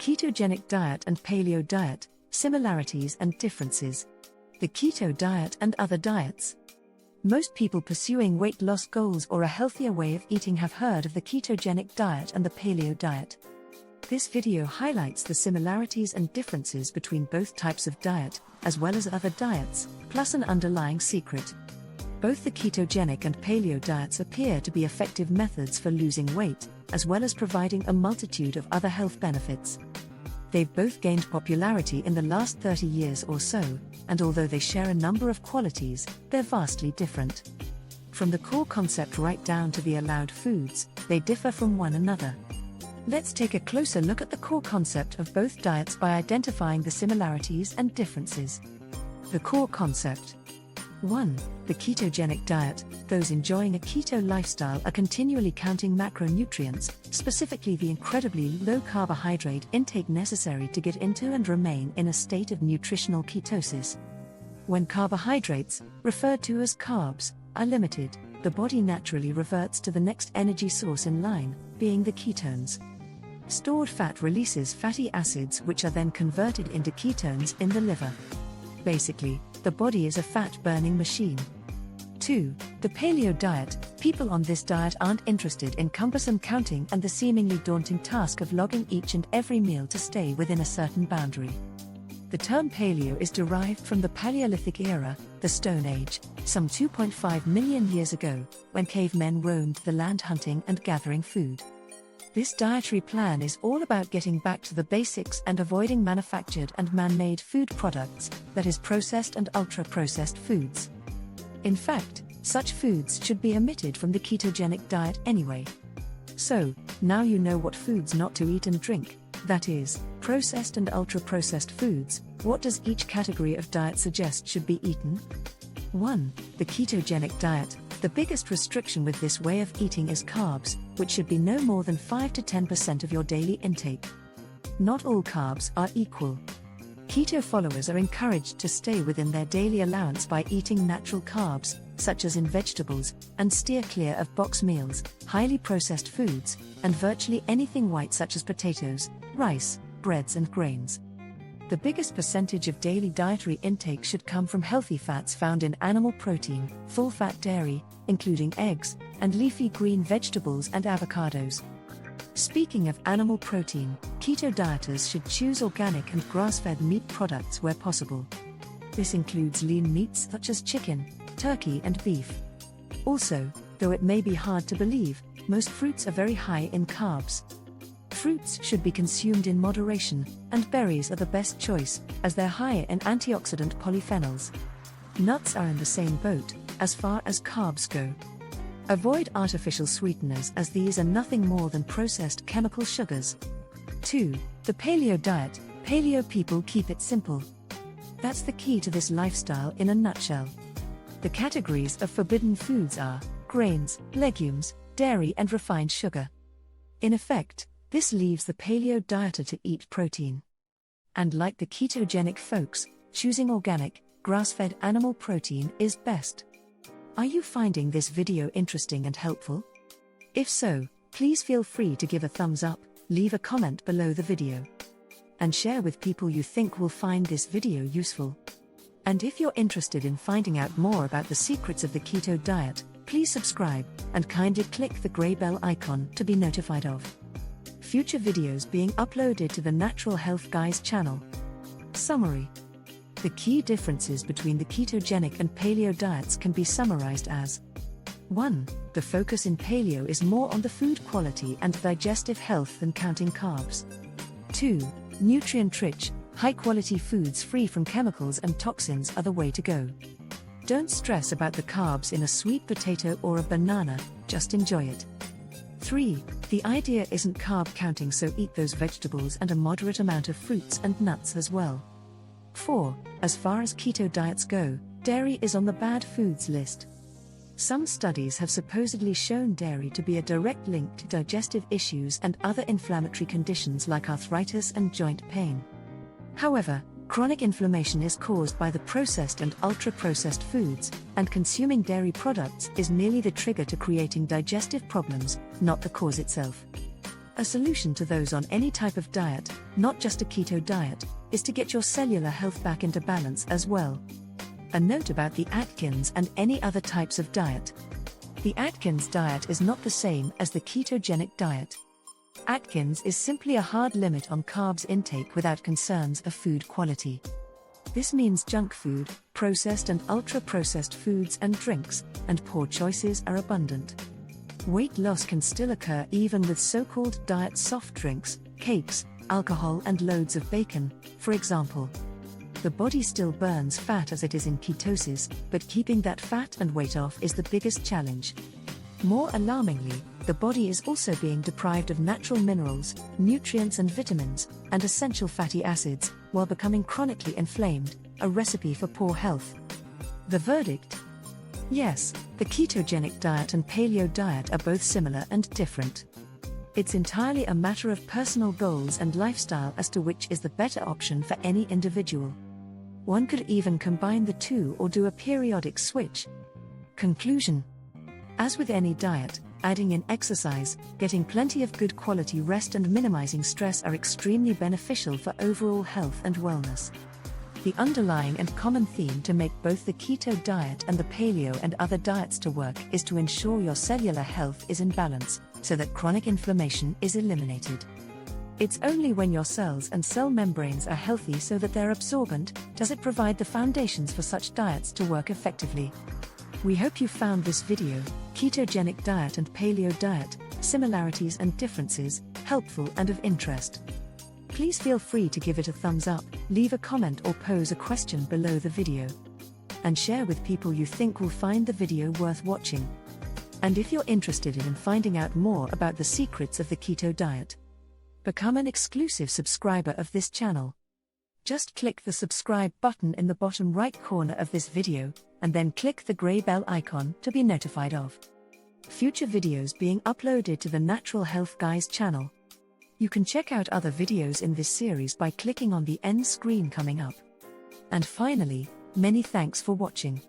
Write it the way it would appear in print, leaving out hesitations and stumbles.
Ketogenic diet and Paleo diet, similarities and differences. The keto diet and other diets. Most people pursuing weight loss goals or a healthier way of eating have heard of the ketogenic diet and the paleo diet. This video highlights the similarities and differences between both types of diet, as well as other diets, plus an underlying secret. Both the ketogenic and paleo diets appear to be effective methods for losing weight, as well as providing a multitude of other health benefits. They've both gained popularity in the last 30 years or so, and although they share a number of qualities, they're vastly different. From the core concept right down to the allowed foods, they differ from one another. Let's take a closer look at the core concept of both diets by identifying the similarities and differences. The core concept. 1. The ketogenic diet. Those enjoying a keto lifestyle are continually counting macronutrients, specifically the incredibly low carbohydrate intake necessary to get into and remain in a state of nutritional ketosis. When carbohydrates, referred to as carbs, are limited, the body naturally reverts to the next energy source in line, being the ketones. Stored fat releases fatty acids which are then converted into ketones in the liver. Basically, the body is a fat-burning machine. 2. The paleo diet. People on this diet aren't interested in cumbersome counting and the seemingly daunting task of logging each and every meal to stay within a certain boundary. The term paleo is derived from the Paleolithic era, the Stone Age, some 2.5 million years ago, when cavemen roamed the land hunting and gathering food. This dietary plan is all about getting back to the basics and avoiding manufactured and man-made food products, that is processed and ultra-processed foods. In fact, such foods should be omitted from the ketogenic diet anyway. So, now you know what foods not to eat and drink, that is, processed and ultra-processed foods. What does each category of diet suggest should be eaten? 1. The ketogenic diet. The biggest restriction with this way of eating is carbs, which should be no more than 5 to 10% of your daily intake. Not all carbs are equal. Keto followers are encouraged to stay within their daily allowance by eating natural carbs, such as in vegetables, and steer clear of box meals, highly processed foods, and virtually anything white such as potatoes, rice, breads and grains. The biggest percentage of daily dietary intake should come from healthy fats found in animal protein, full-fat dairy, including eggs, and leafy green vegetables and avocados. Speaking of animal protein, keto dieters should choose organic and grass-fed meat products where possible. This includes lean meats such as chicken, turkey and beef. Also, though it may be hard to believe, most fruits are very high in carbs. Fruits should be consumed in moderation, and berries are the best choice, as they're high in antioxidant polyphenols. Nuts are in the same boat, as far as carbs go. Avoid artificial sweeteners as these are nothing more than processed chemical sugars. 2. The paleo diet. Paleo people keep it simple. That's the key to this lifestyle in a nutshell. The categories of forbidden foods are grains, legumes, dairy and refined sugar. In effect, this leaves the paleo dieter to eat protein. And like the ketogenic folks, choosing organic, grass-fed animal protein is best. Are you finding this video interesting and helpful? If so, please feel free to give a thumbs up, leave a comment below the video, and share with people you think will find this video useful. And if you're interested in finding out more about the secrets of the keto diet, please subscribe, and kindly click the grey bell icon to be notified of future videos being uploaded to the Natural Health Guys channel. Summary. The key differences between the ketogenic and paleo diets can be summarized as 1. The focus in paleo is more on the food quality and digestive health than counting carbs. 2. Nutrient-rich, high-quality foods free from chemicals and toxins are the way to go. Don't stress about the carbs in a sweet potato or a banana, just enjoy it. 3. The idea isn't carb counting, so eat those vegetables and a moderate amount of fruits and nuts as well. 4. As far as keto diets go, dairy is on the bad foods list. Some studies have supposedly shown dairy to be a direct link to digestive issues and other inflammatory conditions like arthritis and joint pain. However, chronic inflammation is caused by the processed and ultra-processed foods, and consuming dairy products is merely the trigger to creating digestive problems, not the cause itself. A solution to those on any type of diet, not just a keto diet, is to get your cellular health back into balance as well. A note about the Atkins and any other types of diet. The Atkins diet is not the same as the ketogenic diet. Atkins is simply a hard limit on carbs intake without concerns of food quality. This means junk food, processed and ultra-processed foods and drinks, and poor choices are abundant. Weight loss can still occur even with so-called diet soft drinks, cakes, alcohol and loads of bacon, for example. The body still burns fat as it is in ketosis, but keeping that fat and weight off is the biggest challenge. More alarmingly, the body is also being deprived of natural minerals, nutrients and vitamins, and essential fatty acids, while becoming chronically inflamed, a recipe for poor health. The verdict? Yes, the ketogenic diet and paleo diet are both similar and different. It's entirely a matter of personal goals and lifestyle as to which is the better option for any individual. One could even combine the two or do a periodic switch. Conclusion: as with any diet, adding in exercise, getting plenty of good quality rest and minimizing stress are extremely beneficial for overall health and wellness. The underlying and common theme to make both the keto diet and the paleo and other diets to work is to ensure your cellular health is in balance, so that chronic inflammation is eliminated. It's only when your cells and cell membranes are healthy so that they're absorbent, does it provide the foundations for such diets to work effectively. We hope you found this video, Ketogenic Diet and Paleo Diet, Similarities and Differences, helpful and of interest. Please feel free to give it a thumbs up, leave a comment or pose a question below the video. And share with people you think will find the video worth watching. And if you're interested in finding out more about the secrets of the keto diet, become an exclusive subscriber of this channel. Just click the subscribe button in the bottom right corner of this video, and then click the grey bell icon to be notified of future videos being uploaded to the Natural Health Guys channel. You can check out other videos in this series by clicking on the end screen coming up. And finally, many thanks for watching.